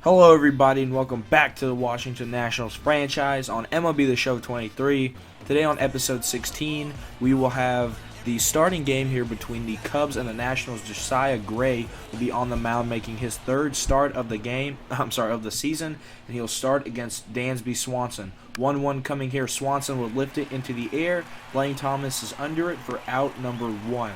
Hello everybody and welcome back to the Washington Nationals franchise on MLB The Show 23. Today on episode 16, we will have the starting game here between the Cubs and the Nationals. Josiah Gray will be on the mound making his third start of the season, and he'll start against Dansby Swanson. 1-1 coming here. Swanson will lift it into the air. Lane Thomas is under it for out number 1.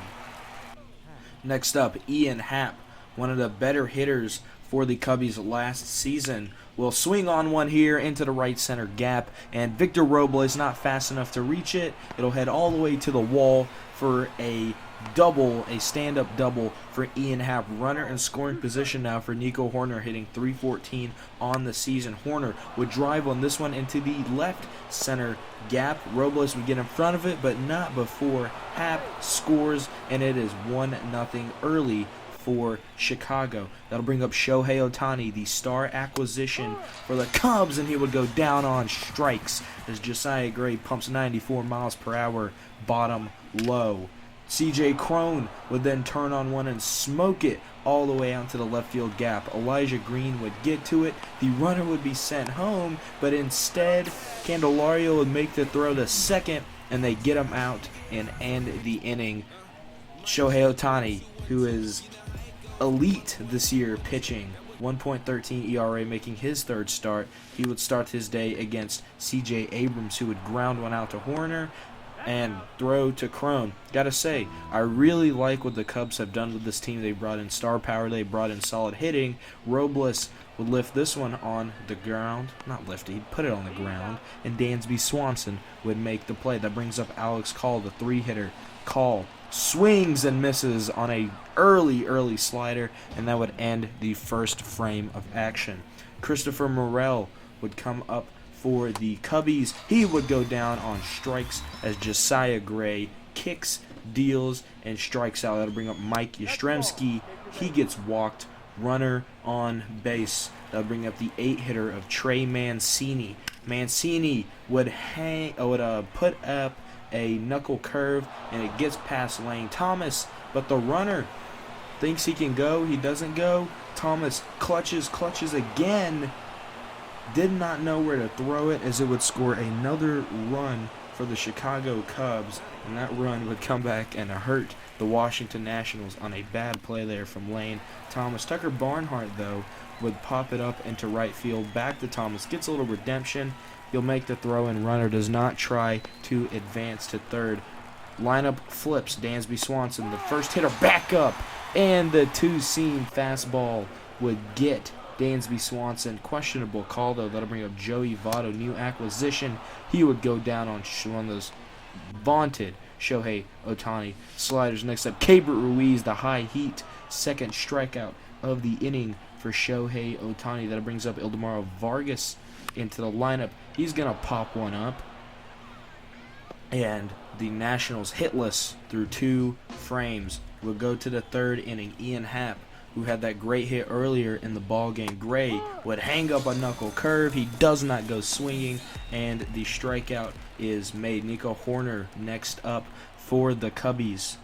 Next up, Ian Happ, one of the better hitters for the Cubbies last season, will swing on one here into the right center gap, and Victor Robles not fast enough to reach it. It'll head all the way to the wall for a double, a stand-up double for Ian Happ. Runner in scoring position now for Nico Hoerner, hitting .314 on the season. Hoerner would drive on this one into the left center gap. Robles would get in front of it, but not before Happ scores, and it is 1-0 early for Chicago. That'll bring up Shohei Ohtani, the star acquisition for the Cubs, and he would go down on strikes as Josiah Gray pumps 94 miles per hour bottom low. CJ Cron would then turn on one and smoke it all the way out to the left field gap. Elijah Green would get to it. The runner would be sent home, but instead Candelario would make the throw to second, and they get him out and end the inning. Shohei Ohtani, who is elite this year pitching, 1.13 ERA, making his third start. He would start his day against CJ Abrams, who would ground one out to Hoerner and throw to Cron. Gotta say, I really like what the Cubs have done with this team. They brought in star power, they brought in solid hitting. Robles would lift this one on the ground, not lift it, he'd put it on the ground, and Dansby Swanson would make the play. That brings up Alex Call, the 3-hitter. Call swings and misses on a early slider, and that would end the first frame of action. Christopher Morel would come up for the Cubbies. He would go down on strikes as Josiah Gray kicks, deals, and strikes out. That'll bring up Mike Yastrzemski. He gets walked. Runner on base. That'll bring up the 8-hitter of Trey Mancini. Mancini would put up a knuckle curve, and it gets past Lane Thomas, but the runner thinks he can go. He doesn't go. Thomas clutches again. Did not know where to throw it, as it would score another run for the Chicago Cubs, and that run would come back and hurt the Washington Nationals on a bad play there from Lane Thomas. Tucker Barnhart, though, would pop it up into right field. Back to Thomas. Gets a little redemption. He'll make the throw, and runner does not try to advance to third. Lineup flips. Dansby Swanson, the first hitter, back up, and the two-seam fastball would get Dansby Swanson. Questionable call, though. That'll bring up Joey Votto, new acquisition. He would go down on one of those vaunted Shohei Ohtani sliders. Next up, Keibert Ruiz, the high heat, second strikeout of the inning for Shohei Ohtani. That brings up Ildemaro Vargas into the lineup. He's going to pop one up. And the Nationals hitless through 2 frames. We'll go to the third inning. Ian Happ, who had that great hit earlier in the ball game. Gray would hang up a knuckle curve. He does not go swinging, and the strikeout is made. Nico Hoerner next up for the Cubbies,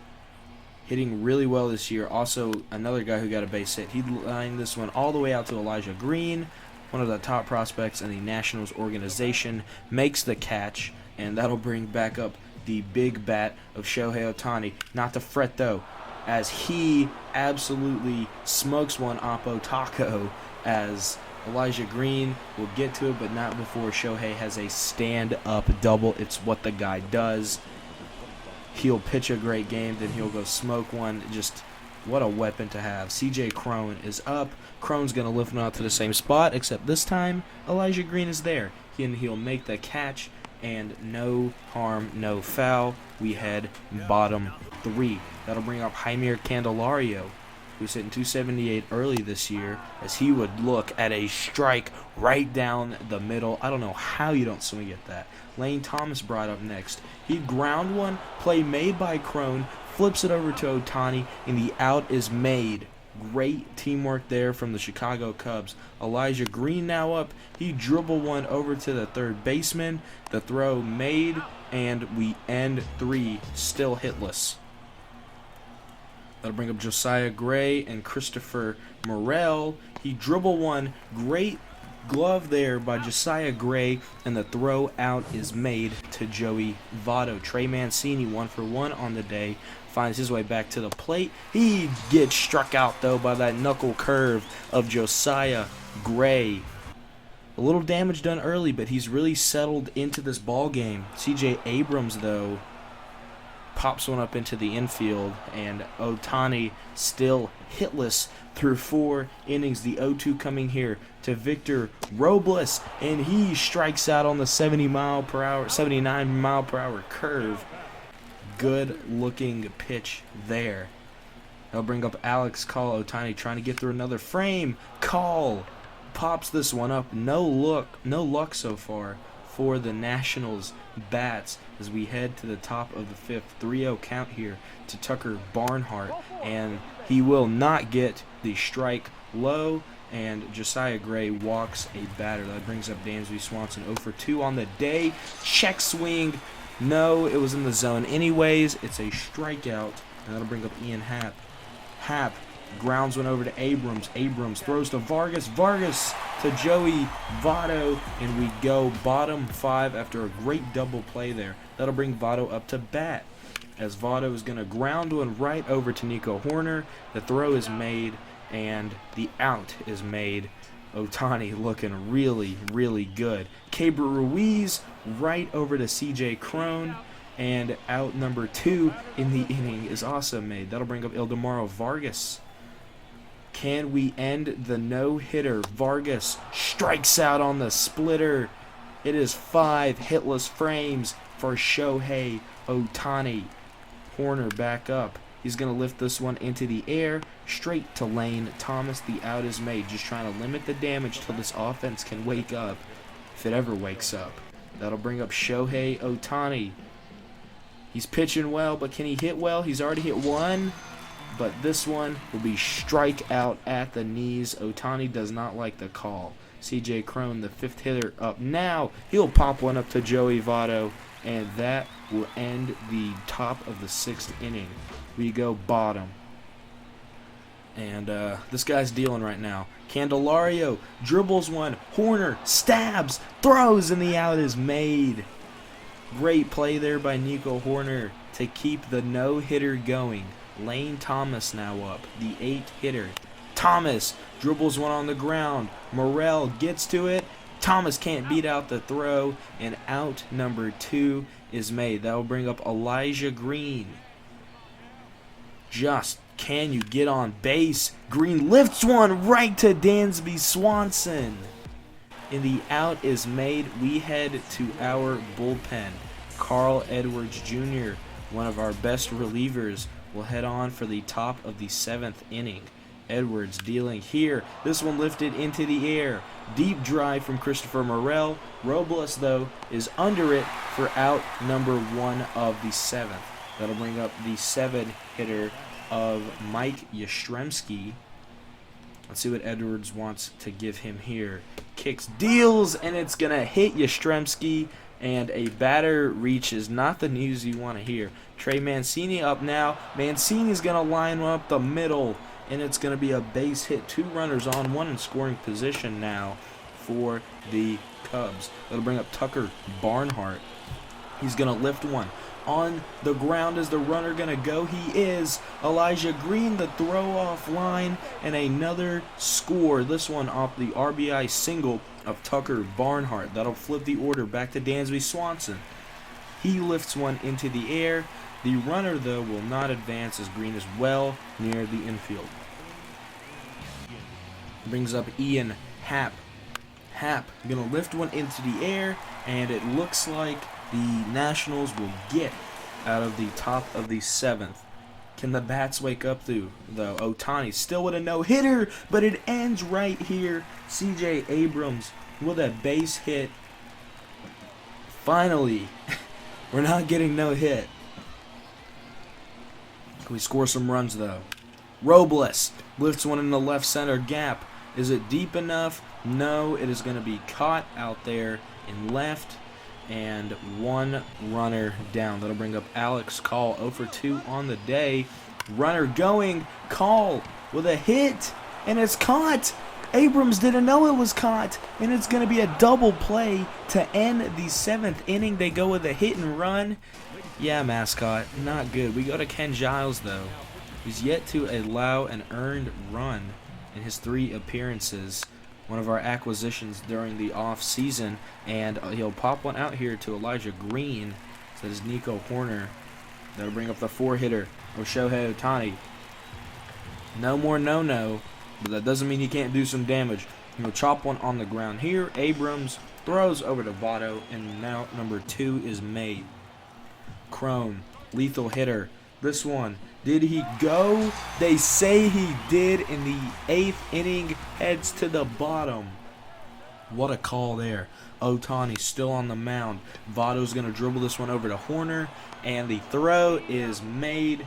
hitting really well this year. Also, another guy who got a base hit. He lined this one all the way out to Elijah Green, one of the top prospects in the Nationals organization, makes the catch, and that'll bring back up the big bat of Shohei Ohtani. Not to fret, though, as he absolutely smokes one Oppo Taco, as Elijah Green will get to it, but not before Shohei has a stand-up double. It's what the guy does. He'll pitch a great game, then he'll go smoke one. Just what a weapon to have. CJ Cron is up. Cron's going to lift him out to the same spot, except this time Elijah Green is there. He'll make the catch, and no harm, no foul. We head bottom 3. That'll bring up Jaime Candelario, who's hitting .278 early this year, as he would look at a strike right down the middle. I don't know how you don't swing at that. Lane Thomas brought up next. He'd ground one, play made by Cron, flips it over to Ohtani, and the out is made. Great teamwork there from the Chicago Cubs. Elijah Green now up. He dribbled one over to the third baseman. The throw made, and we end 3 still hitless. That'll bring up Josiah Gray and Christopher Morel. He dribble one. Great glove there by Josiah Gray, and the throw out is made to Joey Votto. Trey Mancini, 1-for-1 on the day, finds his way back to the plate. He gets struck out, though, by that knuckle curve of Josiah Gray. A little damage done early, but he's really settled into this ball game. CJ Abrams, though, pops one up into the infield, and Ohtani still hitless through 4 innings. The 0-2 coming here to Victor Robles, and he strikes out on the 79 mile per hour curve. Good looking pitch there. They'll bring up Alex Call. Ohtani trying to get through another frame. Call pops this one up. No luck so far for the Nationals bats as we head to the top of the 5th. 3-0 count here to Tucker Barnhart, and he will not get the strike low, and Josiah Gray walks a batter. That brings up Dansby Swanson 0-for-2 on the day. Check swing. No, it was in the zone anyways. It's a strikeout, and that'll bring up Ian Happ. Happ grounds one over to Abrams. Abrams throws to Vargas. Vargas to Joey Votto, and we go bottom 5 after a great double play there. That'll bring Votto up to bat, as Votto is going to ground one right over to Nico Hoerner. The throw is made, and the out is made. Ohtani looking really, really good. Keibert Ruiz right over to CJ Cron, and out number 2 in the inning is also made. That'll bring up Ildemaro Vargas. Can we end the no-hitter? Vargas strikes out on the splitter. It is 5 hitless frames for Shohei Ohtani. Hoerner back up. He's going to lift this one into the air, straight to Lane Thomas. The out is made. Just trying to limit the damage till this offense can wake up, if it ever wakes up. That'll bring up Shohei Ohtani. He's pitching well, but can he hit well? He's already hit one, but this one will be strike out at the knees. Ohtani does not like the call. CJ Cron, the 5th hitter, up now. He'll pop one up to Joey Votto, and that will end the top of the 6th inning. We go bottom. And this guy's dealing right now. Candelario dribbles one. Hoerner stabs, throws, and the out is made. Great play there by Nico Hoerner to keep the no-hitter going. Lane Thomas now up, the 8th hitter. Thomas dribbles one on the ground. Morel gets to it. Thomas can't beat out the throw, and out number 2 is made. That will bring up Elijah Green. Just can you get on base? Green lifts one right to Dansby Swanson. And the out is made. We head to our bullpen. Carl Edwards Jr., one of our best relievers, will head on for the top of the 7th inning. Edwards dealing here. This one lifted into the air. Deep drive from Christopher Morel. Robles, though, is under it for out number 1 of the 7th. That'll bring up the 7th hitter of Mike Yastrzemski. Let's see what Edwards wants to give him here. Kicks, deals, and it's going to hit Yastrzemski, and a batter reaches. Not the news you want to hear. Trey Mancini up now. Mancini's going to line up the middle, and it's going to be a base hit. 2 runners on, 1 in scoring position now for the Cubs. That'll bring up Tucker Barnhart. He's going to lift one. On the ground is the runner going to go? He is. Elijah Green, the throw-off line, and another score. This one off the RBI single of Tucker Barnhart. That'll flip the order back to Dansby Swanson. He lifts one into the air. The runner, though, will not advance as Green is well near the infield. Brings up Ian Happ. Happ going to lift one into the air, and it looks like the Nationals will get out of the top of the 7th. Can the bats wake up though? Ohtani still with a no-hitter, but it ends right here. CJ Abrams with a base hit. Finally, we're not getting no hit. Can we score some runs though? Robles lifts one in the left center gap. Is it deep enough? No, it is going to be caught out there in left. And 1 runner down. That'll bring up Alex Call 0-for-2 on the day. Runner going. Call with a hit. And it's caught. Abrams didn't know it was caught. And it's going to be a double play to end the 7th inning. They go with a hit and run. Yeah, mascot. Not good. We go to Ken Giles, though. He's yet to allow an earned run in his 3 appearances. One of our acquisitions during the off season. And he'll pop one out here to Elijah Green. So that is Nico Horner. That'll bring up the 4-hitter, Shohei Ohtani. No more no-no. But that doesn't mean he can't do some damage. He'll chop one on the ground here. Abrams throws over to Votto, and now number 2 is made. Crone, lethal hitter. This one, did he go? They say he did in the 8th inning. Heads to the bottom. What a call there. Ohtani still on the mound. Votto's going to dribble this one over to Horner, and the throw is made.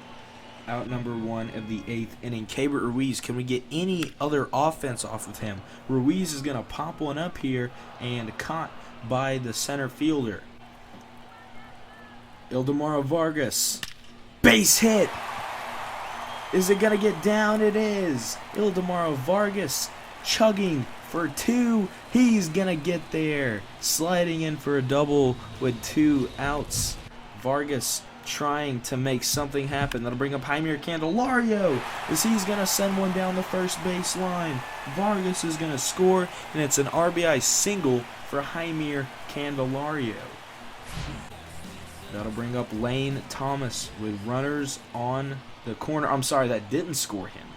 Out number 1 of the 8th inning. Keibert Ruiz, can we get any other offense off of him? Ruiz is going to pop one up here and caught by the center fielder. Ildemaro Vargas. Base hit. Is it going to get down? It is. Ildemaro Vargas chugging for 2. He's going to get there. Sliding in for a double with 2 outs. Vargas trying to make something happen. That'll bring up Jaime Candelario as he's going to send one down the first base line. Vargas is going to score, and it's an RBI single for Jaime Candelario. That'll bring up Lane Thomas with runners on the corner. I'm sorry, that didn't score him.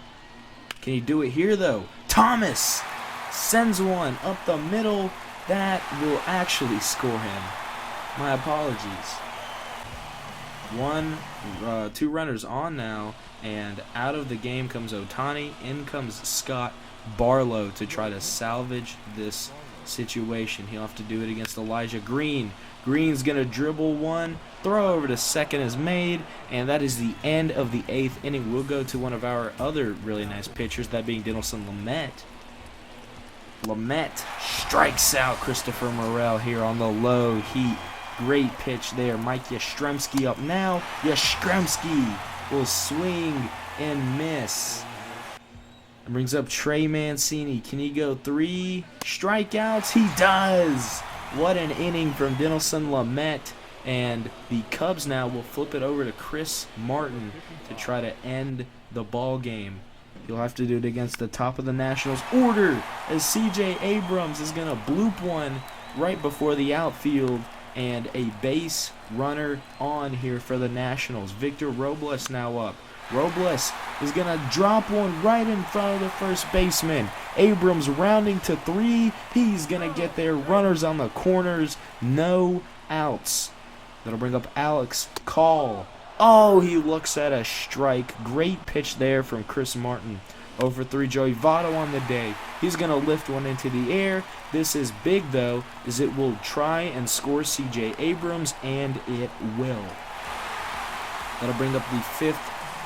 Can he do it here, though? Thomas sends one up the middle. That will actually score him. My apologies. 2 runners on now, and out of the game comes Ohtani. In comes Scott Barlow to try to salvage this situation. He'll have to do it against Elijah Green. Green's going to dribble one. Throw over to second is made, and that is the end of the 8th inning. We'll go to one of our other really nice pitchers, that being Dinelson Lamet. Lamet strikes out Christopher Morel here on the low heat. Great pitch there. Mike Yastrzemski up now. Yastrzemski will swing and miss. It brings up Trey Mancini. Can he go 3 strikeouts? He does. What an inning from Dinelson Lamet. And the Cubs now will flip it over to Chris Martin to try to end the ball game. He'll have to do it against the top of the Nationals order as CJ Abrams is going to bloop one right before the outfield. And a base runner on here for the Nationals. Victor Robles now up. Robles is going to drop one right in front of the first baseman. Abrams rounding to 3. He's going to get there. Runners on the corners. No outs. That'll bring up Alex Call. Oh, he looks at a strike. Great pitch there from Chris Martin. Over 3, Joey Votto on the day. He's going to lift one into the air. This is big, though, as it will try and score C.J. Abrams, and it will. That'll bring up the 5th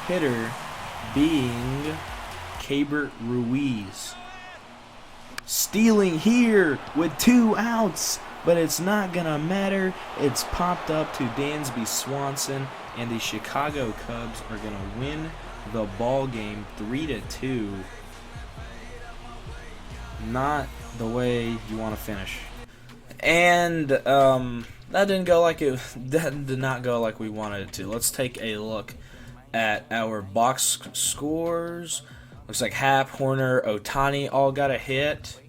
hitter, being Keibert Ruiz. Stealing here with 2 outs, but it's not going to matter. It's popped up to Dansby Swanson, and the Chicago Cubs are going to win the ball game 3-2. Not the way you want to finish. And that did not go like we wanted it to. Let's take a look at our box scores. Looks like Happ, Horner, Ohtani all got a hit.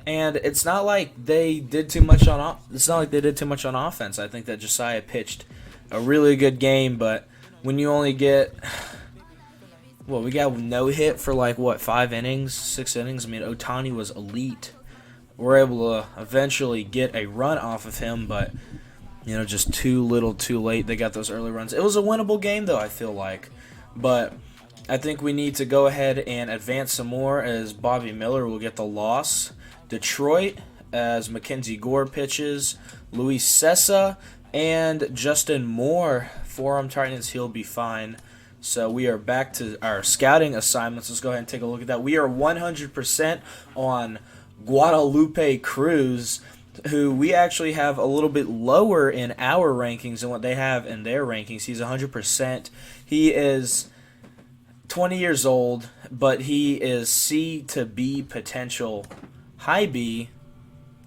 And it's not like they did too much on offense. I think that Josiah pitched a really good game, but when you only get we got no hit for 5 innings, 6 innings. I mean, Ohtani was elite. We're able to eventually get a run off of him, but just too little, too late. They got those early runs. It was a winnable game, though, I feel like. But I think we need to go ahead and advance some more, as Bobby Miller will get the loss. Detroit, as Mackenzie Gore pitches. Luis Cessa and Justin Moore, forearm tightness, he'll be fine. So we are back to our scouting assignments. Let's go ahead and take a look at that. We are 100% on Guadalupe Cruz, who we actually have a little bit lower in our rankings than what they have in their rankings. He's 100%. He is 20 years old, but he is C to B potential. High B,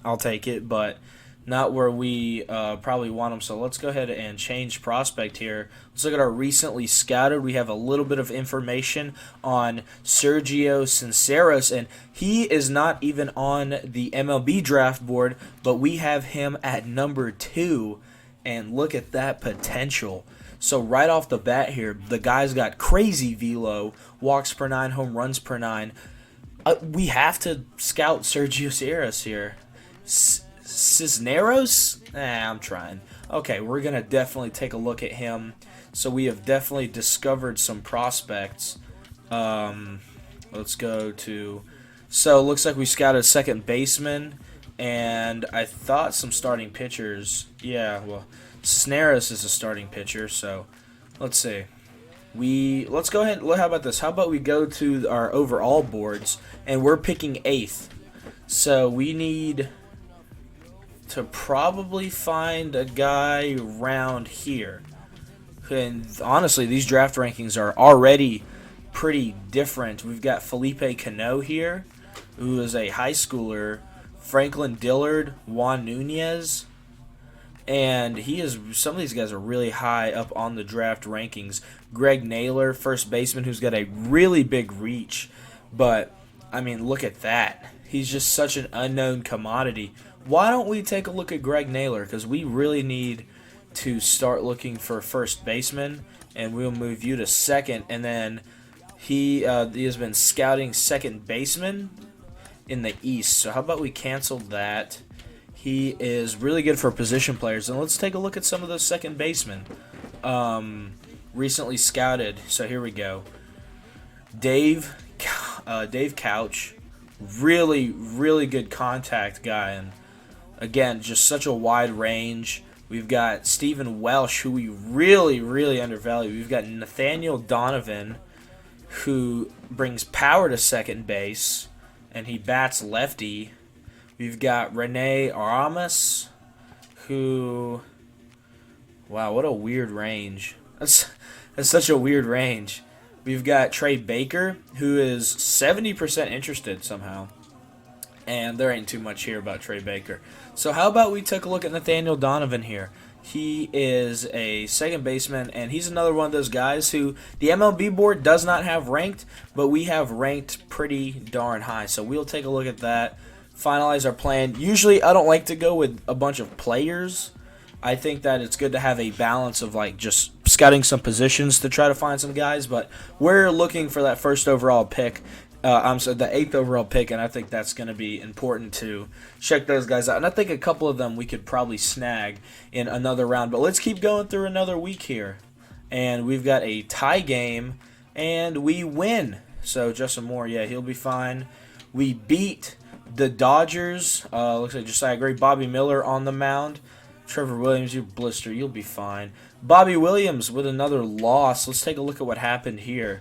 I'll take it, but not where we probably want him. So let's go ahead and change prospect here. Let's look at our recently scouted. We have a little bit of information on Sergio Sinceros, and he is not even on the MLB draft board, but we have him at number 2, and look at that potential. So right off the bat here, the guy's got crazy velo, walks per 9, home runs per 9. We have to scout Sergio Sierras here. Cisneros? I'm trying. Okay, we're going to definitely take a look at him. So we have definitely discovered some prospects. Let's go to... So it looks like we scouted a second baseman, and I thought some starting pitchers. Yeah, well, Cisneros is a starting pitcher, so let's see. Let's go ahead. How about this? How about we go to our overall boards, and we're picking 8th. So we need to probably find a guy around here. And honestly, these draft rankings are already pretty different. We've got Felipe Cano here, who is a high schooler. Franklin Dillard, Juan Nunez. And some of these guys are really high up on the draft rankings. Greg Naylor, first baseman, who's got a really big reach. But, I mean, look at that. He's just such an unknown commodity. Why don't we take a look at Greg Naylor? Because we really need to start looking for first baseman. And we'll move you to second. And then he has been scouting second baseman in the East. So how about we cancel that? He is really good for position players. And let's take a look at some of those second basemen recently scouted. So here we go. Dave Couch, really, really good contact guy. And again, just such a wide range. We've got Stephen Welsh, who we really, really undervalue. We've got Nathaniel Donovan, who brings power to second base, and he bats lefty. We've got Rene Aramis, who, wow, what a weird range. That's such a weird range. We've got Trey Baker, who is 70% interested somehow. And there ain't too much here about Trey Baker. So how about we take a look at Nathaniel Donovan here? He is a second baseman, and he's another one of those guys who the MLB board does not have ranked, but we have ranked pretty darn high. So we'll take a look at that, finalize our plan. Usually I don't like to go with a bunch of players. I think that it's good to have a balance of like just scouting some positions to try to find some guys, but we're looking for that first overall pick. The 8th overall pick, and I think that's going to be important to check those guys out. And I think a couple of them we could probably snag in another round. But let's keep going through another week here. And we've got a tie game, and we win. So Justin Moore, yeah, he'll be fine. We beat the Dodgers. Looks like Josiah Gray, Bobby Miller on the mound. Trevor Williams, you blister, you'll be fine. Bobby Williams with another loss. Let's take a look at what happened here.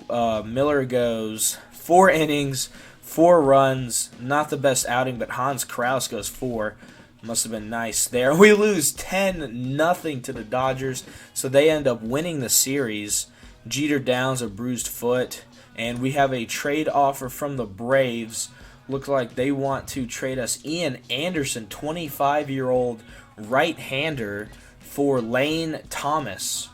Miller goes 4 innings, 4 runs, not the best outing, but Hans Kraus goes 4. Must have been nice there. We lose 10-0 to the Dodgers, so they end up winning the series. Jeter Downs a bruised foot, and we have a trade offer from the Braves. Looks like they want to trade us Ian Anderson, 25-year-old right-hander, for Lane Thomas.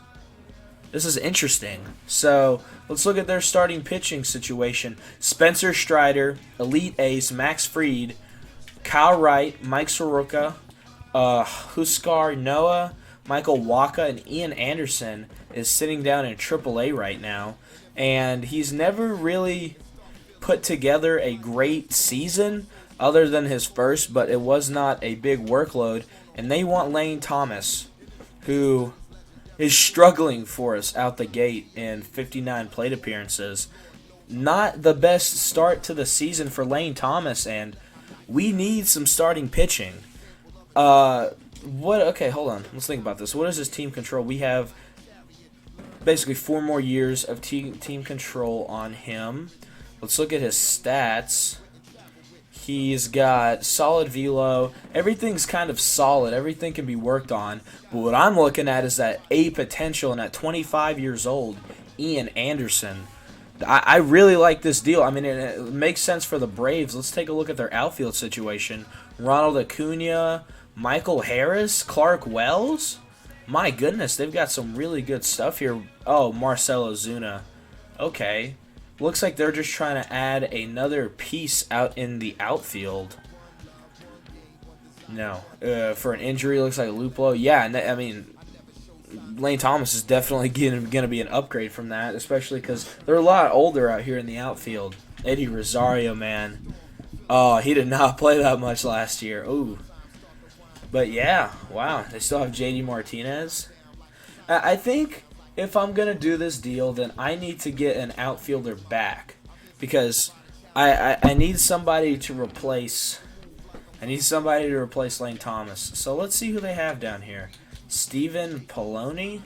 This is interesting. So let's look at their starting pitching situation. Spencer Strider, elite ace, Max Fried, Kyle Wright, Mike Soroka, Huskar Noah, Michael Waka, and Ian Anderson is sitting down in AAA right now. And he's never really put together a great season other than his first, but it was not a big workload. And they want Lane Thomas, who is struggling for us out the gate in 59 plate appearances. Not the best start to the season for Lane Thomas, and we need some starting pitching. Okay, hold on. Let's think about this. What is his team control? We have basically 4 more years of team control on him. Let's look at his stats. He's got solid velo. Everything's kind of solid. Everything can be worked on. But what I'm looking at is that A potential, and at 25 years old, Ian Anderson. I really like this deal. I mean, it makes sense for the Braves. Let's take a look at their outfield situation. Ronald Acuna, Michael Harris, Clark Wells. My goodness, they've got some really good stuff here. Oh, Marcell Ozuna. Okay. Looks like they're just trying to add another piece out in the outfield. No. For an injury, looks like Luplo. Yeah, I mean, Lane Thomas is definitely going to be an upgrade from that, especially because they're a lot older out here in the outfield. Eddie Rosario, man. Oh, he did not play that much last year. Ooh. But yeah, wow. They still have JD Martinez. I think if I'm going to do this deal, then I need to get an outfielder back. Because I need somebody to replace... Lane Thomas. So let's see who they have down here. Steven Poloni?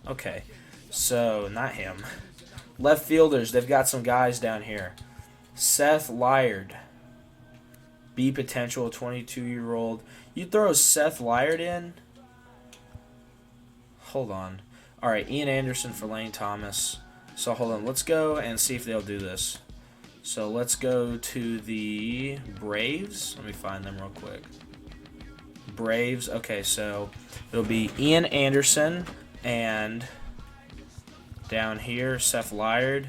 Okay. So, not him. Left fielders, they've got some guys down here. Seth Lyard. B potential, 22-year-old. You throw Seth Lyard in? Hold on. Alright, Ian Anderson for Lane Thomas. So, hold on. Let's go and see if they'll do this. So, let's go to the Braves. Let me find them real quick. Braves. Okay, so it'll be Ian Anderson and down here Seth Lyard,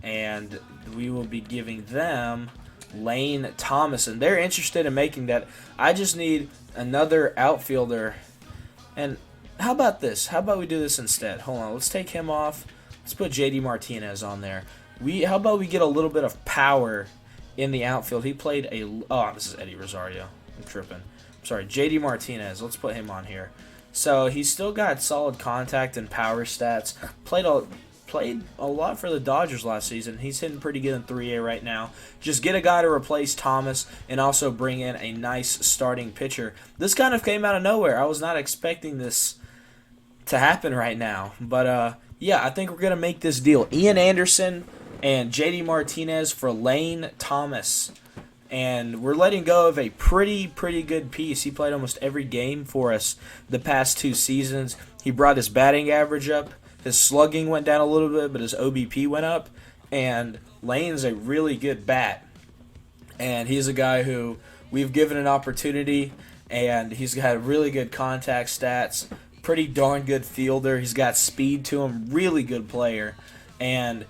and we will be giving them Lane Thomas, and they're interested in making that. I just need another outfielder. And how about this? How about we do this instead? Hold on, let's take him off. Let's put JD Martinez on there. How about we get a little bit of power in the outfield? He played this is Eddie Rosario. I'm tripping. Sorry, JD Martinez. Let's put him on here. So he's still got solid contact and power stats. Played a lot for the Dodgers last season. He's hitting pretty good in 3A right now. Just get a guy to replace Thomas and also bring in a nice starting pitcher. This kind of came out of nowhere. I was not expecting this to happen right now. But yeah, I think we're going to make this deal. Ian Anderson and JD Martinez for Lane Thomas. And we're letting go of a pretty good piece. He played almost every game for us the past 2 seasons. He brought his batting average up. His slugging went down a little bit, but his OBP went up. And Lane's a really good bat. And he's a guy who we've given an opportunity, and he's got really good contact stats. Pretty darn good fielder. He's got speed to him. Really good player. And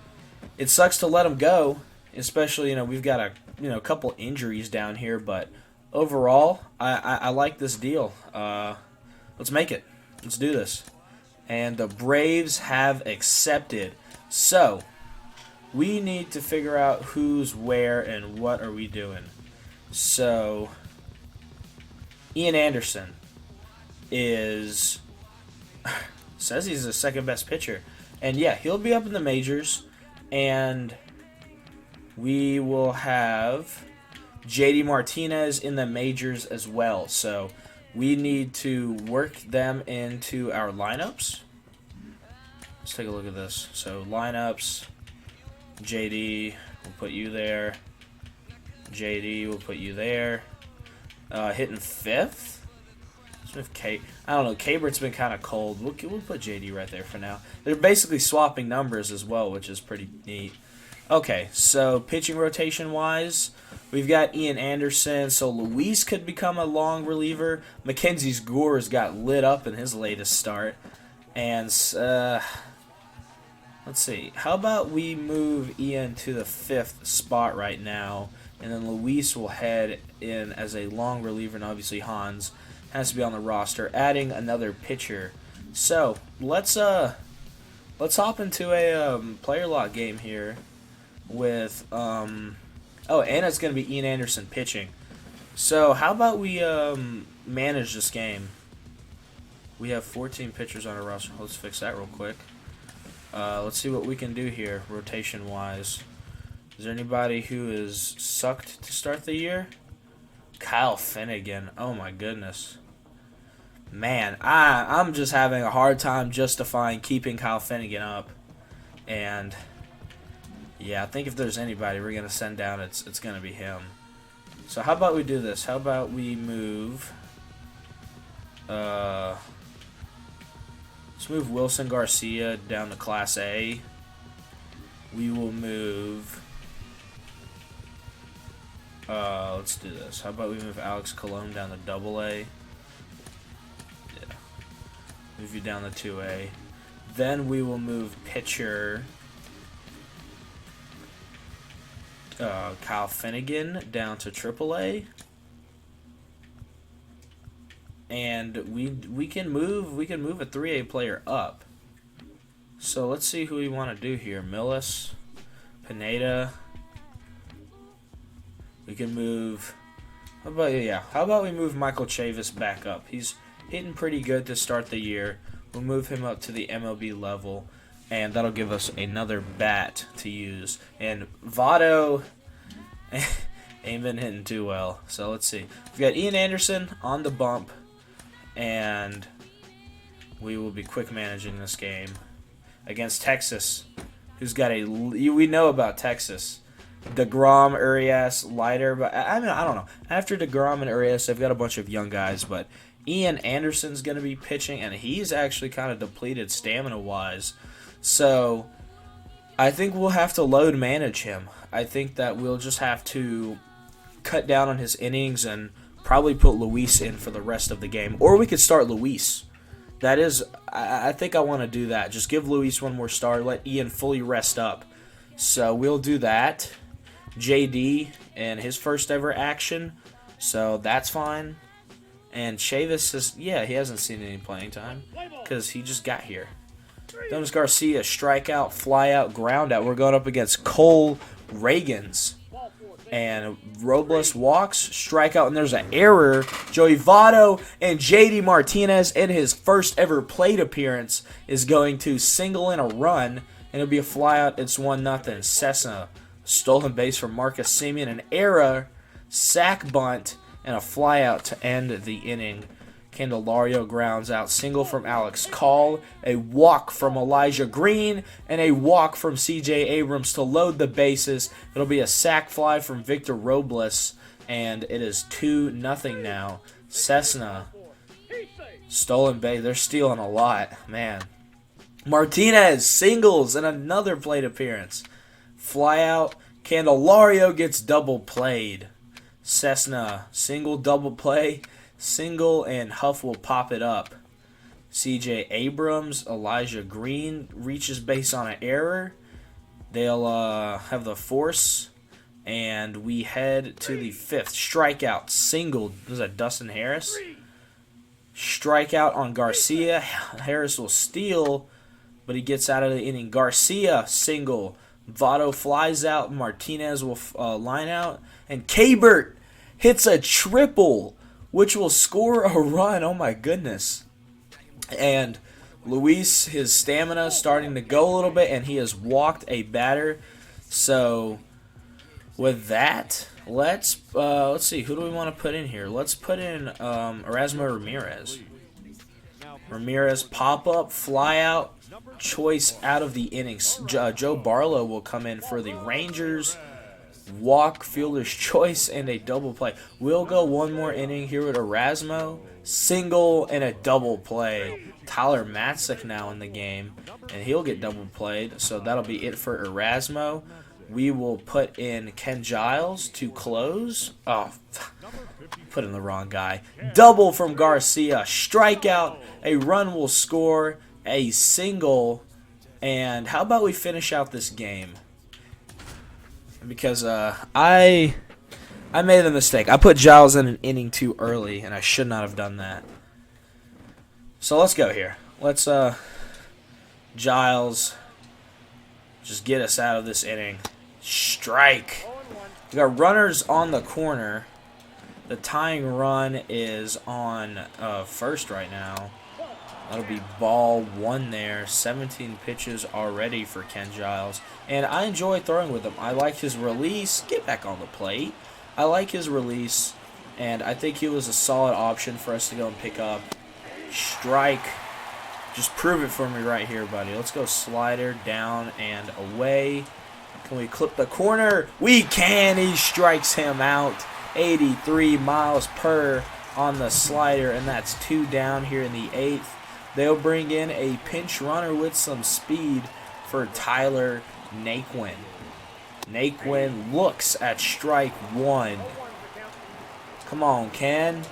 it sucks to let him go, especially, we've got a couple injuries down here, but overall, I like this deal. Let's make it. Let's do this. And the Braves have accepted. So, we need to figure out who's where and what are we doing. So, Ian Anderson says he's the second best pitcher. And yeah, he'll be up in the majors, and we will have JD Martinez in the majors as well. So we need to work them into our lineups. Let's take a look at this. So lineups, JD, we'll put you there. JD, we'll put you there. Hitting 5th. I don't know. Cabert's been kind of cold. We'll put JD right there for now. They're basically swapping numbers as well, which is pretty neat. Okay, so pitching rotation-wise, we've got Ian Anderson. So Luis could become a long reliever. Mackenzie Gore's got lit up in his latest start. And let's see. How about we move Ian to the 5th spot right now, and then Luis will head in as a long reliever, and obviously Hans has to be on the roster, adding another pitcher. So let's hop into a player lock game here. With and it's going to be Ian Anderson pitching. So how about we manage this game? We have 14 pitchers on our roster. Let's fix that real quick. Let's see what we can do here rotation wise. Is there anybody who is sucked to start the year? Kyle Finnegan. Oh my goodness. Man, I'm just having a hard time justifying keeping Kyle Finnegan up. And yeah, I think if there's anybody we're going to send down, it's going to be him. So how about we do this? How about we move... let's Let's move Wilson Garcia down to Class A. We will move... let's do this. How about we move Alex Colon down to Double A? Yeah. Move you down to 2A. Then we will move pitcher Kyle Finnegan down to AAA. And we can move a 3A player up. So let's see who we want to do here. Millis, Pineda. We can move. How about we move Michael Chavis back up? He's hitting pretty good to start the year. We'll move him up to the MLB level, and that'll give us another bat to use. And Votto ain't been hitting too well. So let's see. We've got Ian Anderson on the bump, and we will be quick managing this game against Texas, who's got we know about Texas. DeGrom, Urias, Leiter, but I don't know. After DeGrom and Urias, they've got a bunch of young guys, but Ian Anderson's going to be pitching, and he's actually kind of depleted stamina-wise. So I think we'll have to load manage him. I think that we'll just have to cut down on his innings and probably put Luis in for the rest of the game. Or we could start Luis. That is, I think I want to do that. Just give Luis one more start, let Ian fully rest up. So we'll do that. JD and his first ever action, so that's fine. And Chavis is, he hasn't seen any playing time because he just got here. Domus Garcia, strikeout, flyout, groundout. We're going up against Cole Reagans. And Robles walks, strikeout, and there's an error. Joey Votto and JD Martinez in his first ever plate appearance is going to single in a run, and it'll be a flyout. It's 1-0. Cessna, stolen base from Marcus Semien, an error, sack bunt, and a flyout to end the inning. Candelario grounds out, single from Alex Call, a walk from Elijah Green, and a walk from C.J. Abrams to load the bases. It'll be a sac fly from Victor Robles, and it is 2-0 now. Cessna, stolen base. They're stealing a lot, man. Martinez singles and another plate appearance. Flyout. Candelario gets double played. Cessna, single, double play. Single, and Huff will pop it up. C.J. Abrams, Elijah Green reaches base on an error. They'll have the force, and we head to the fifth. Strikeout, single. Was that Dustin Harris? Strikeout on Garcia. Harris will steal, but he gets out of the inning. Garcia, single. Votto flies out. Martinez will line out. And Kabert hits a triple, which will score a run. Oh, my goodness. And Luis, his stamina is starting to go a little bit, and he has walked a batter. So with that, let's see. Who do we want to put in here? Let's put in Erasmo Ramirez. Ramirez, pop-up, fly-out, choice out of the innings. Joe Barlow will come in for the Rangers. Walk, fielder's choice, and a double play. We'll go one more inning here with Erasmo. Single and a double play. Tyler Matzik now in the game, and he'll get double played. So that'll be it for Erasmo. We will put in Ken Giles to close. Oh, put in the wrong guy. Double from Garcia. Strikeout. A run will score. A single. And how about we finish out this game? Because I made a mistake. I put Giles in an inning too early, and I should not have done that. So let's go here. Let's Giles just get us out of this inning. Strike. We got runners on the corner. The tying run is on first right now. That'll be ball one there. 17 pitches already for Ken Giles. And I enjoy throwing with him. I like his release. Get back on the plate. I like his release. And I think he was a solid option for us to go and pick up. Strike. Just prove it for me right here, buddy. Let's go slider down and away. Can we clip the corner? We can. He strikes him out. 83 miles per on the slider. And that's 2 down here in the 8th. they'll bring in a pinch runner with some speed for Tyler Naquin. Naquin looks at strike one. Come on, Ken.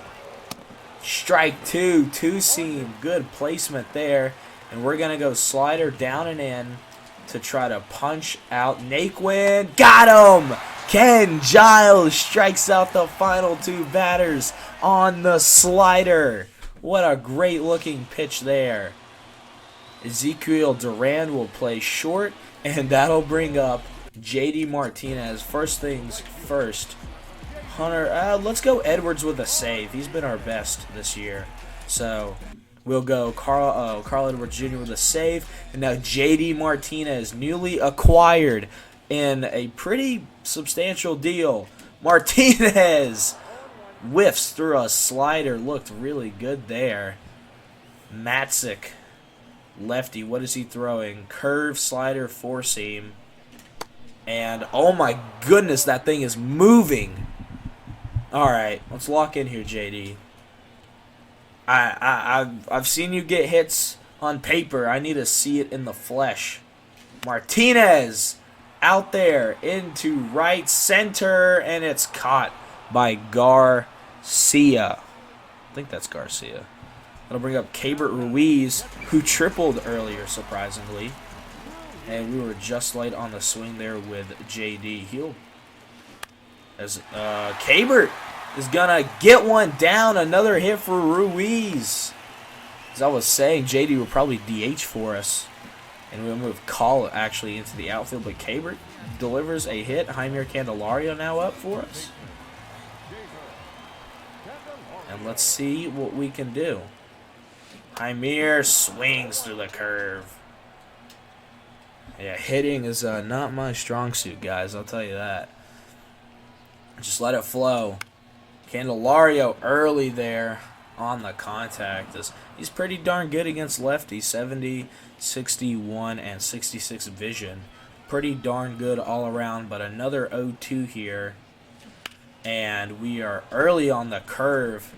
Strike two, two-seam. Good placement there. And we're going to go slider down and in to try to punch out Naquin. Got him! Ken Giles strikes out the final two batters on the slider. What a great-looking pitch there. Ezekiel Duran will play short, and that'll bring up J.D. Martinez. First things first. Hunter, let's go Edwards with a save. He's been our best this year. So we'll go Carl Edwards Jr. with a save. And now J.D. Martinez, newly acquired in a pretty substantial deal. Martinez whiffs through a slider. Looked really good there. Matzik, lefty. What is he throwing? Curve, slider, four-seam. And, oh my goodness, that thing is moving. All right, let's lock in here, JD. I've seen you get hits on paper. I need to see it in the flesh. Martinez out there into right center, and it's caught by Garcia. I think that's Garcia. That'll bring up Cabert Ruiz, who tripled earlier, surprisingly. And we were just light on the swing there with JD. Cabert is going to get one down. Another hit for Ruiz. As I was saying, JD will probably DH for us. And we'll move Call actually into the outfield. But Cabert delivers a hit. Jaime Candelario now up for us. And let's see what we can do. Jaime swings through the curve. Yeah, hitting is not my strong suit, guys. I'll tell you that. Just let it flow. Candelario early there on the contact. He's pretty darn good against lefties. 70, 61, and 66 vision. Pretty darn good all around, but another 0-2 here. And we are early on the curve.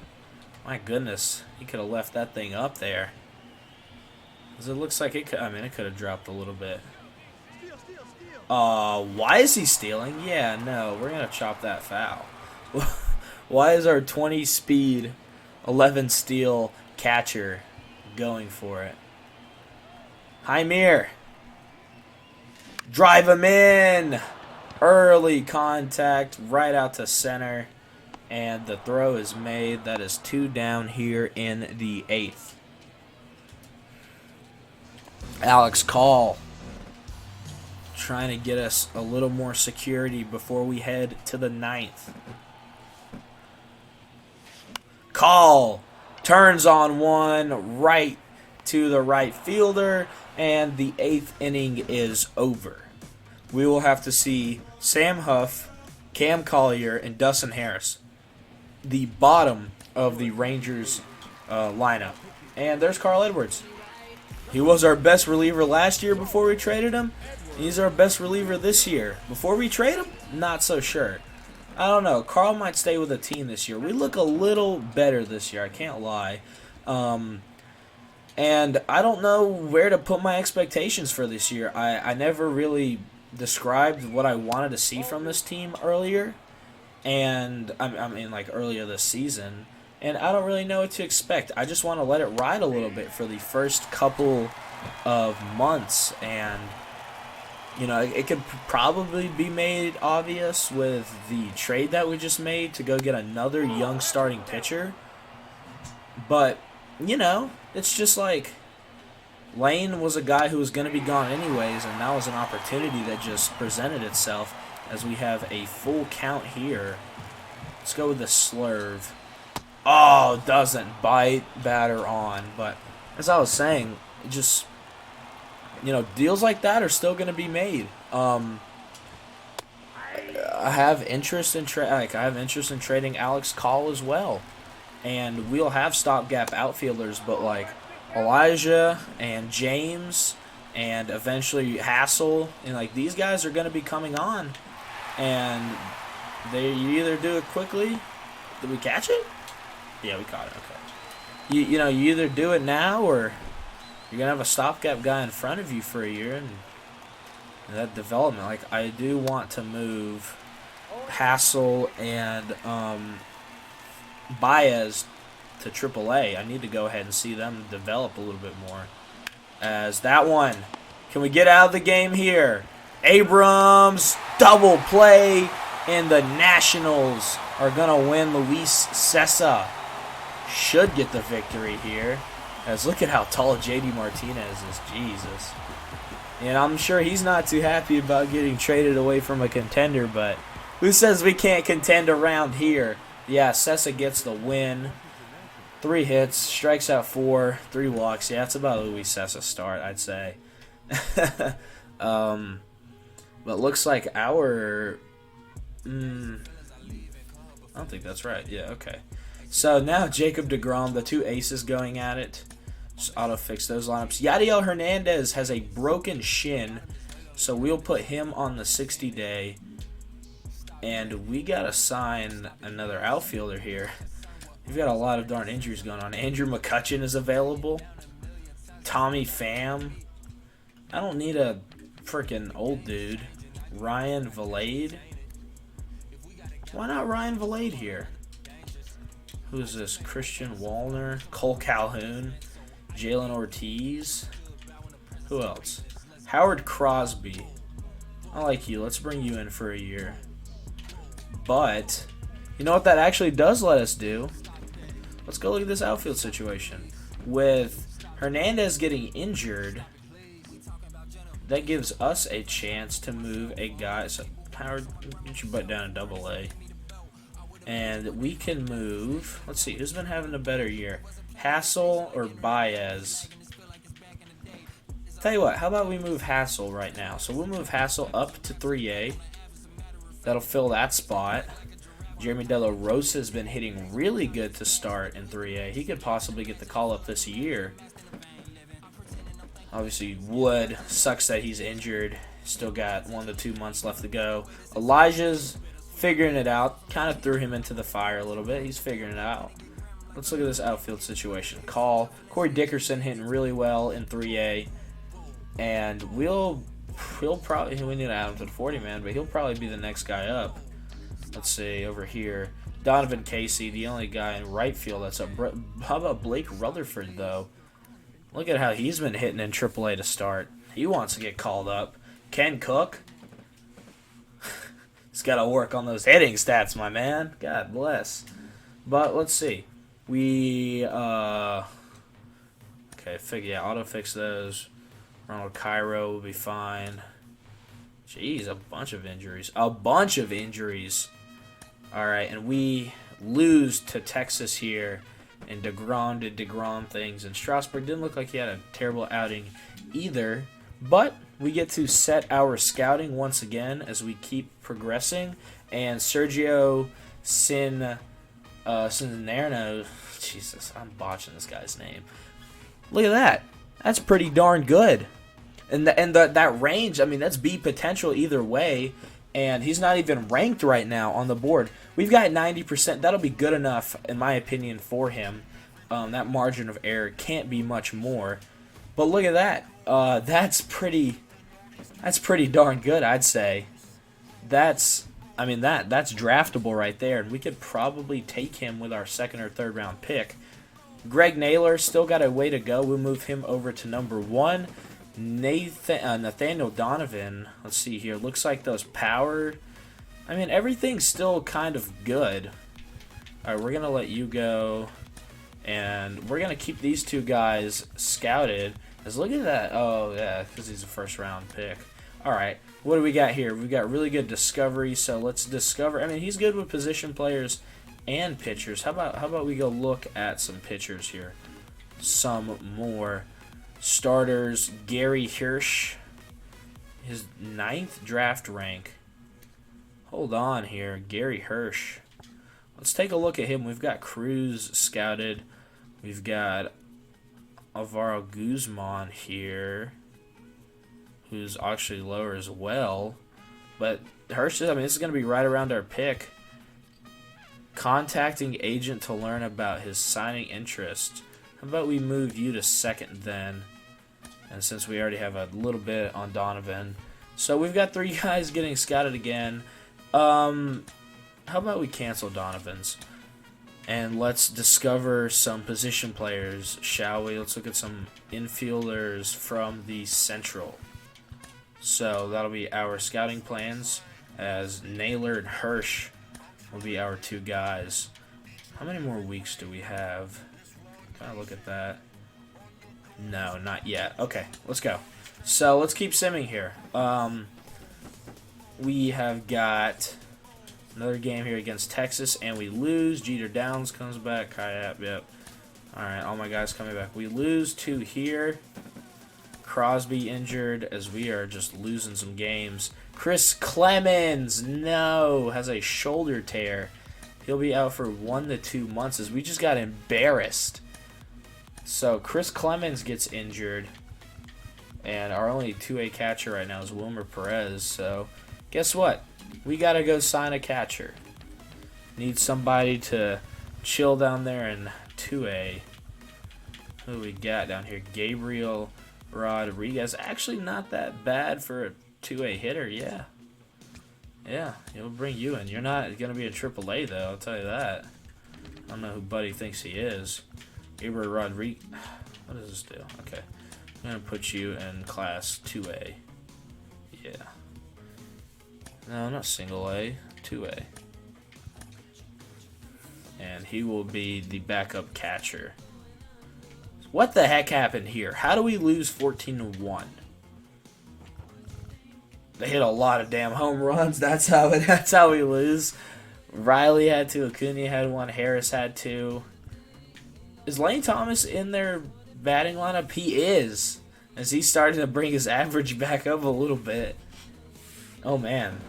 My goodness, he could have left that thing up there. Because it looks like it could, it could have dropped a little bit. Why is he stealing? Yeah, no, we're going to chop that foul. Why is our 20 speed, 11 steal catcher going for it? Jaime. Drive him in. Early contact right out to center. And the throw is made. That is 2 down here in the 8th. Alex Call trying to get us a little more security before we head to the 9th. Call turns on one right to the right fielder, and the 8th inning is over. We will have to see Sam Huff, Cam Collier, and Dustin Harris, the bottom of the Rangers lineup. And there's Carl Edwards. He was our best reliever last year before we traded him. He's our best reliever this year. Before we trade him, not so sure. I don't know. Carl might stay with the team this year. We look a little better this year, I can't lie. And I don't know where to put my expectations for this year. I never really described what I wanted to see from this team earlier. And like earlier this season. And I don't really know what to expect. I just want to let it ride a little bit for the first couple of months. And, you know, it could probably be made obvious with the trade that we just made to go get another young starting pitcher. But, you know, it's just like Lane was a guy who was going to be gone anyways, and that was an opportunity that just presented itself as we have a full count here. Let's go with the slurve. Oh, doesn't bite, batter on. But as I was saying, just, you know, deals like that are still going to be made. I have interest in trading Alex Call as well, and we'll have stopgap outfielders. But like Elijah and James, and eventually Hassel, and like these guys are going to be coming on, and you either do it quickly. Did we catch it? Yeah, we caught it. Okay. You know, you either do it now or you're gonna have a stopgap guy in front of you for a year, and that development. Like, I do want to move Hassel and Baez to AAA. I need to go ahead and see them develop a little bit more. As that one, can we get out of the game here? Abrams, double play, and the Nationals are going to win. Luis Cessa should get the victory here. As look at how tall JD Martinez is. Jesus. And I'm sure he's not too happy about getting traded away from a contender, but who says we can't contend around here? Yeah, Cessa gets the win. 3 hits, strikes out 4, 3 walks. Yeah, it's about a Luis Cessa start, I'd say. But looks like our... I don't think that's right. Yeah, okay. So now Jacob deGrom, the 2 aces going at it. Just auto-fix those lineups. Yadiel Hernandez has a broken shin, so we'll put him on the 60-day. And we got to sign another outfielder here. We've got a lot of darn injuries going on. Andrew McCutchen is available. Tommy Pham. I don't need a freaking old dude. Ryan Valade. Why not Ryan Valade here? Who's this? Christian Wallner. Cole Calhoun. Jalen Ortiz. Who else? Howard Crosby. I like you. Let's bring you in for a year. But, you know what that actually does let us do? Let's go look at this outfield situation. With Hernandez getting injured, that gives us a chance to move a guy. So, Howard, get your butt down to AA. And we can move, let's see, who's been having a better year? Hassel or Baez? Tell you what, how about we move Hassel right now? So we'll move Hassel up to 3A. That'll fill that spot. Jeremy De La Rosa has been hitting really good to start in 3A. He could possibly get the call-up this year. Obviously, Wood, sucks that he's injured. Still got 1 to 2 months left to go. Elijah's figuring it out. Kind of threw him into the fire a little bit. He's figuring it out. Let's look at this outfield situation. Corey Dickerson hitting really well in 3A. And he'll probably, we need to add him to the 40 man, but he'll probably be the next guy up. Let's see, over here. Donovan Casey, the only guy in right field that's up. How about Blake Rutherford, though? Look at how he's been hitting in AAA to start. He wants to get called up. Ken Cook. He's got to work on those hitting stats, my man. God bless. But let's see. We, okay, auto-fix those. Ronald Cairo will be fine. Jeez, a bunch of injuries. A bunch of injuries. All right, and we lose to Texas here. And DeGrom did DeGrom things. And Strasburg didn't look like he had a terrible outing either. But we get to set our scouting once again as we keep progressing. And Sergio Cinerno, Jesus, I'm botching this guy's name. Look at that. That's pretty darn good. And that range, I mean, that's B potential either way. And he's not even ranked right now on the board. We've got 90%. That'll be good enough, in my opinion, for him. That margin of error can't be much more. But look at that. That's pretty darn good, I'd say. That's draftable right there. And we could probably take him with our 2nd or 3rd round pick. Greg Naylor still got a way to go. We'll move him over to number 1. Nathaniel Donovan, let's see here. Looks like those power. I mean, everything's still kind of good. All right, we're going to let you go. And we're going to keep these 2 guys scouted. Let's look at that. Oh, yeah, because he's a 1st round pick. All right, what do we got here? We've got really good discovery, so let's discover. I mean, he's good with position players and pitchers. How about we go look at some pitchers here? Some more. Starters, Gary Hirsch, his 9th draft rank. Hold on here, Gary Hirsch. Let's take a look at him. We've got Cruz scouted. We've got Alvaro Guzman here, who's actually lower as well. But Hirsch, I mean, this is going to be right around our pick. Contacting agent to learn about his signing interest. How about we move you to 2nd then? And since we already have a little bit on Donovan, so we've got 3 guys getting scouted again. How about we cancel Donovan's? And let's discover some position players, shall we? Let's look at some infielders from the Central. So that'll be our scouting plans, as Naylor and Hirsch will be our 2 guys. How many more weeks do we have? Can I look at that? No, not yet. Okay, let's go. So let's keep simming here. We have got another game here against Texas, and we lose. Jeter Downs comes back. Kayap, yep. Alright, all my guys coming back. We lose 2 here. Crosby injured, as we are just losing some games. Chris Clemens, no, has a shoulder tear. He'll be out for 1 to 2 months, as we just got embarrassed. So Chris Clemens gets injured, and our only 2A catcher right now is Wilmer Perez. So guess what? We got to go sign a catcher. Need somebody to chill down there in 2A. Who do we got down here? Gabriel Rodriguez. Actually not that bad for a 2A hitter, yeah. Yeah, he'll bring you in. You're not going to be a AAA, though, I'll tell you that. I don't know who Buddy thinks he is. Gabriel Rodriguez. What does this do? Okay. I'm going to put you in class 2A. Yeah. No, not single A, 2A. And he will be the backup catcher. What the heck happened here? How do we lose 14-1? They hit a lot of damn home runs. That's how we lose. Riley had 2, Acuna had 1, Harris had 2. Is Lane Thomas in their batting lineup? He is, as he's starting to bring his average back up a little bit. Oh man.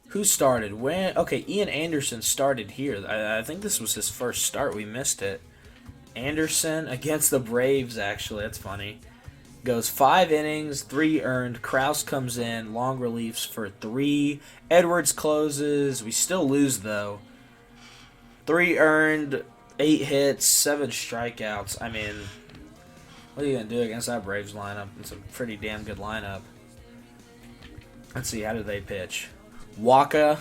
Who started? When? Okay, Ian Anderson started here. I think this was his first start. We missed it. Anderson against the Braves, actually. That's funny. Goes 5 innings, 3 earned. Krause comes in, long reliefs for 3. Edwards closes. We still lose, though. 3 earned, 8 hits, 7 strikeouts. I mean, what are you going to do against that Braves lineup? It's a pretty damn good lineup. Let's see, how do they pitch? Waka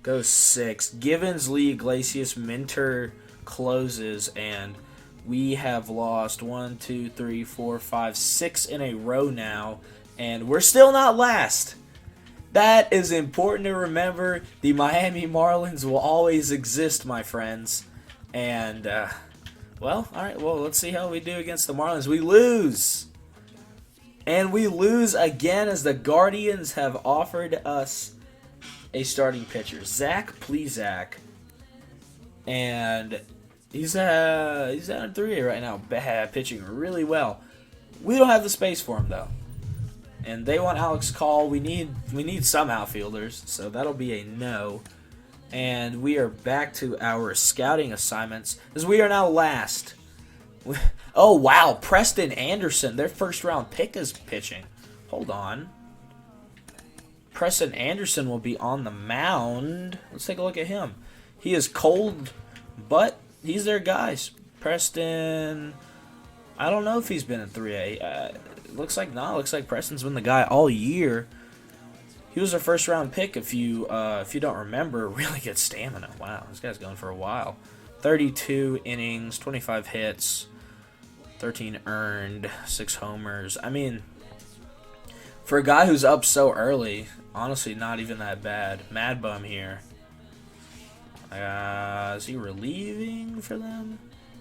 goes 6. Givens, Lee, Iglesias, Minter closes, and we have lost 1, 2, 3, 4, 5, 6 in a row now, and we're still not last. That is important to remember. The Miami Marlins will always exist, my friends. And, well, all right, well, let's see how we do against the Marlins. We lose. And we lose again, as the Guardians have offered us a starting pitcher, Zach Plesac. And he's out in 3A right now, pitching really well. We don't have the space for him, though. And they want Alex Call. We need some outfielders, so that'll be a no. And we are back to our scouting assignments, as we are now last. Oh, wow. Preston Anderson, their first-round pick, is pitching. Hold on. Preston Anderson will be on the mound. Let's take a look at him. He is cold, but he's their guy. Preston, I don't know if he's been in 3A. Looks like not. Looks like Preston's been the guy all year. He was a first-round pick, if you don't remember. Really good stamina. Wow, this guy's going for a while. 32 innings, 25 hits, 13 earned, 6 homers. I mean, for a guy who's up so early, honestly, not even that bad. Mad Bum here. Is he relieving for them?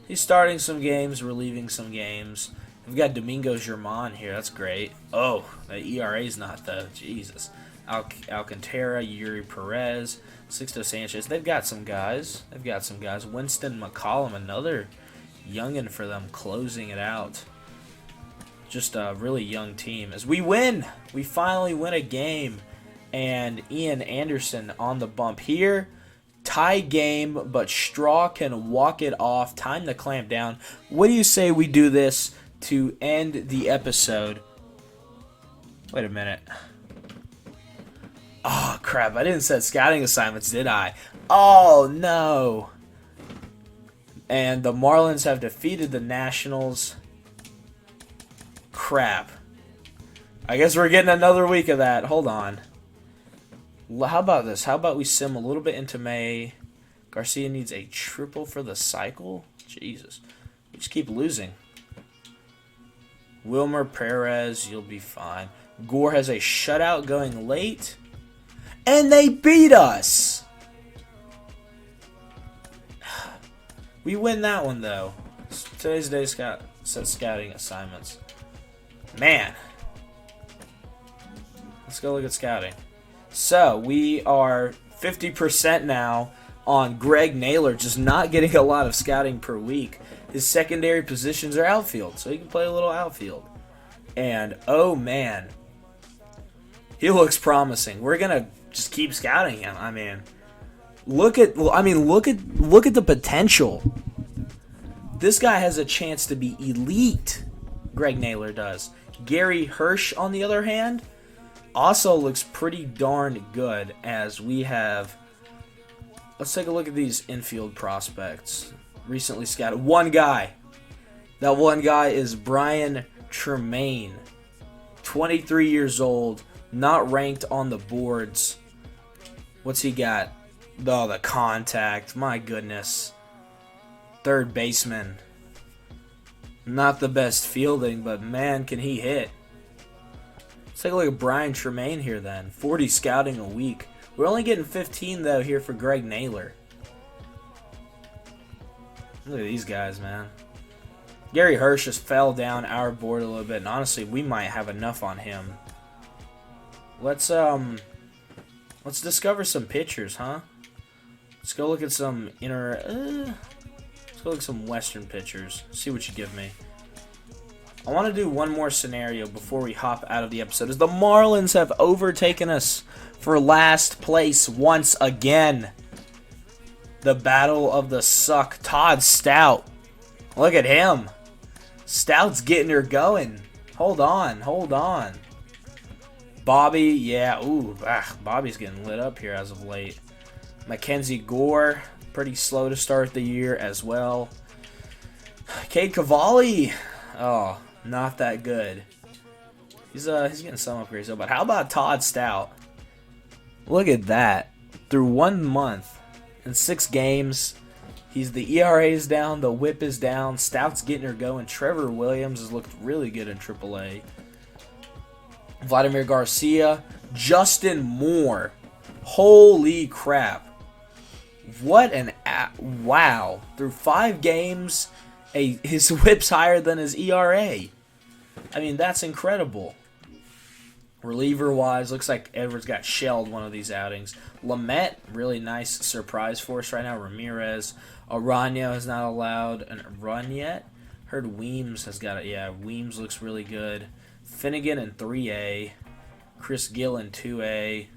He's starting some games, relieving some games. We've got Domingo Germán here. That's great. Oh, the ERA's not, though. Jesus. Alcantara, Yuri Perez, Sixto Sanchez. They've got some guys. Winston McCollum, another youngin' for them, closing it out. Just a really young team. As we win, we finally win a game. And Ian Anderson on the bump here. Tie game, but Straw can walk it off. Time to clamp down. What do you say we do this to end the episode? Wait a minute. Oh, crap. I didn't set scouting assignments, did I? Oh, no. And the Marlins have defeated the Nationals. crap. I guess we're getting another week of that. Hold on. How about this? How about we sim a little bit into May? Garcia needs a triple for the cycle? Jesus. We just keep losing. Wilmer Perez, you'll be fine. Gore has a shutout going late. And they beat us! We win that one, though. Today's day set scouting assignments. Man. Let's go look at scouting. So, we are 50% now on Greg Naylor, just not getting a lot of scouting per week. His secondary positions are outfield, so he can play a little outfield. And, oh man, he looks promising. We're going to just keep scouting him. I mean, look at the potential. This guy has a chance to be elite. Greg Naylor does. Gary Hirsch, on the other hand, also looks pretty darn good, as we have. Let's take a look at these infield prospects recently scouted. One guy. That one guy is Brian Tremaine. 23 years old, not ranked on the boards. What's he got? Oh, the contact. My goodness. Third baseman. Not the best fielding, but man, can he hit. Let's take a look at Brian Tremaine here then. 40 scouting a week. We're only getting 15, though, here for Greg Naylor. Look at these guys, man. Gary Hirsch just fell down our board a little bit, and honestly, we might have enough on him. Let's discover some pitchers, huh? Let's go look at some let's go look at some Western pitchers. See what you give me. I want to do one more scenario before we hop out of the episode, as the Marlins have overtaken us for last place once again. The battle of the suck. Todd Stout. Look at him. Stout's getting her going. Hold on. Bobby, yeah. Ooh, Bobby's getting lit up here as of late. Mackenzie Gore, pretty slow to start the year as well. Cade Cavalli, oh, not that good. He's getting some upgrades though. But how about Todd Stout? Look at that. Through 1 month and 6 games, the ERA is down, the WHIP is down. Stout's getting her going. Trevor Williams has looked really good in AAA. Vladimir Garcia, Justin Moore. Holy crap. What an wow. Through 5 games, his WHIP's higher than his ERA. I mean, that's incredible. Reliever-wise, looks like Edwards got shelled one of these outings. Lamet, really nice surprise for us right now. Ramirez. Arano is not allowed a run yet. Heard Weems has got it. Yeah, Weems looks really good. Finnegan in 3A. Chris Gill in 2A.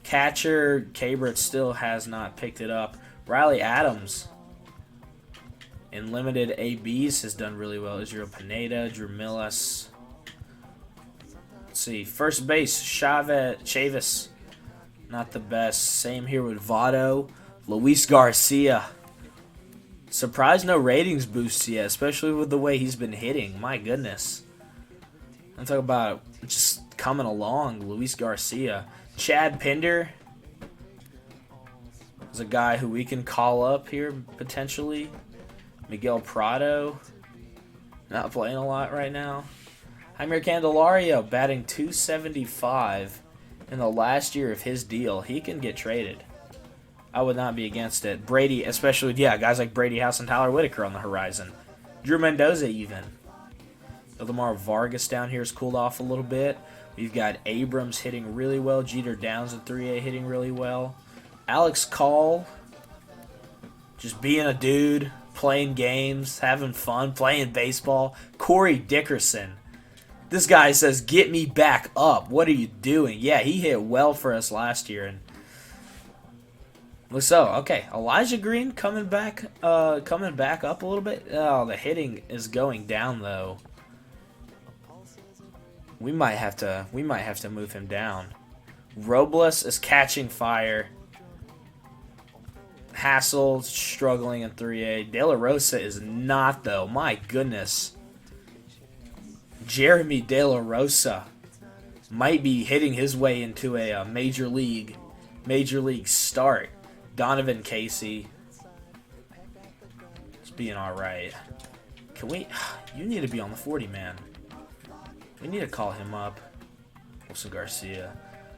Catcher, Cabrit still has not picked it up. Riley Adams in limited ABs has done really well. Israel Pineda, Drew Millis. Let's see. First base, Chavis. Not the best. Same here with Votto. Luis Garcia. Surprised no ratings boosts yet, especially with the way he's been hitting. My goodness. I'm talking about just coming along. Luis Garcia. Chad Pinder is a guy who we can call up here potentially. Miguel Prado, not playing a lot right now. Jaime Candelario batting .275 in the last year of his deal. He can get traded. I would not be against it. Brady, especially, guys like Brady House and Tyler Whitaker on the horizon. Drew Mendoza even. Ildemar Vargas down here has cooled off a little bit. We've got Abrams hitting really well. Jeter Downs at 3A hitting really well. Alex Call, just being a dude, playing games, having fun, playing baseball. Corey Dickerson. This guy says, get me back up. What are you doing? Yeah, he hit well for us last year. And so, okay, Elijah Green coming back up a little bit. Oh, the hitting is going down though. We might have to move him down. Robles is catching fire. Hassel's struggling in 3A. De La Rosa is not though. My goodness. Jeremy De La Rosa might be hitting his way into a major league start. Donovan Casey, it's being all right. Can we? You need to be on the 40 man. We need to call him up. Wilson Garcia.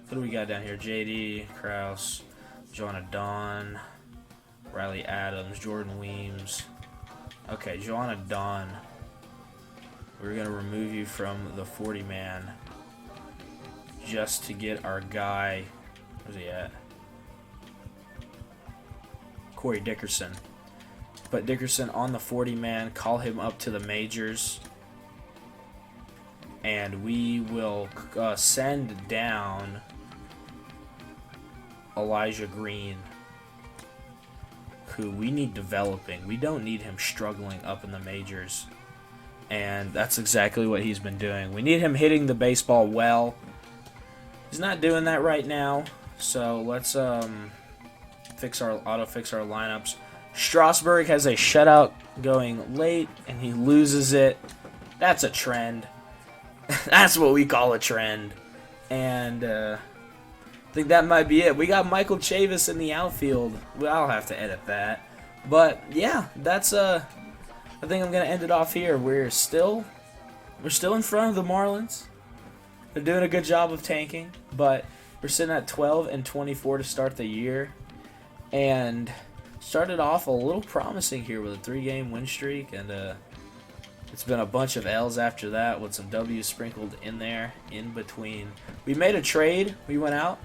What do we got down here? JD Kraus, Joanna Dawn, Riley Adams, Jordan Weems. Okay, Joanna Dawn. We're gonna remove you from the 40 man just to get our guy. Where's he at? Corey Dickerson. Put Dickerson on the 40 man. Call him up to the majors, and we will send down Elijah Green, who we need developing. We don't need him struggling up in the majors, and that's exactly what he's been doing. We need him hitting the baseball well. He's not doing that right now, so let's fix our lineups. Strasburg has a shutout going late, and he loses it. That's a trend. That's what we call a trend. And I think that might be it. We got Michael Chavis in the outfield. Well, I'll have to edit that. But yeah, that's I think I'm gonna end it off here. We're still in front of the Marlins. They're doing a good job of tanking, but we're sitting at 12-24 to start the year, and started off a little promising here with a 3-game win streak, and it's been a bunch of L's after that with some W's sprinkled in there in between. We made a trade. We went out,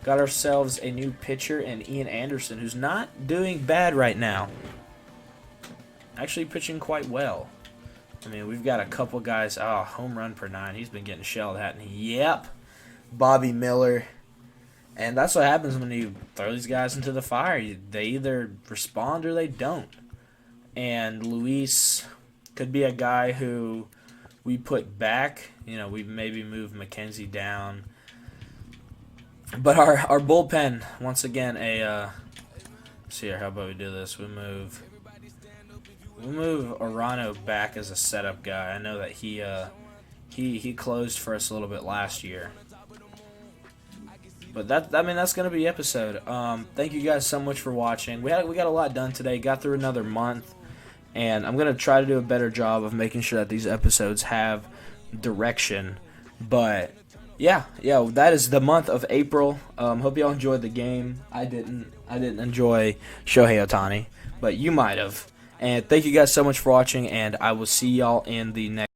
got ourselves a new pitcher in Ian Anderson, who's not doing bad right now. Actually pitching quite well. I mean, we've got a couple guys. Oh, home run per 9. He's been getting shelled at. And yep, Bobby Miller. And that's what happens when you throw these guys into the fire. They either respond or they don't. And Luis could be a guy who we put back. You know, we maybe move McKenzie down. But our bullpen, once again, let's see here, how about we do this? We'll move Arano back as a setup guy. I know that he closed for us a little bit last year. But that's gonna be the episode. Thank you guys so much for watching. We got a lot done today. Got through another month, and I'm gonna try to do a better job of making sure that these episodes have direction. But yeah, that is the month of April. Hope y'all enjoyed the game. I didn't enjoy Shohei Ohtani, but you might have. And thank you guys so much for watching, and I will see y'all in the next.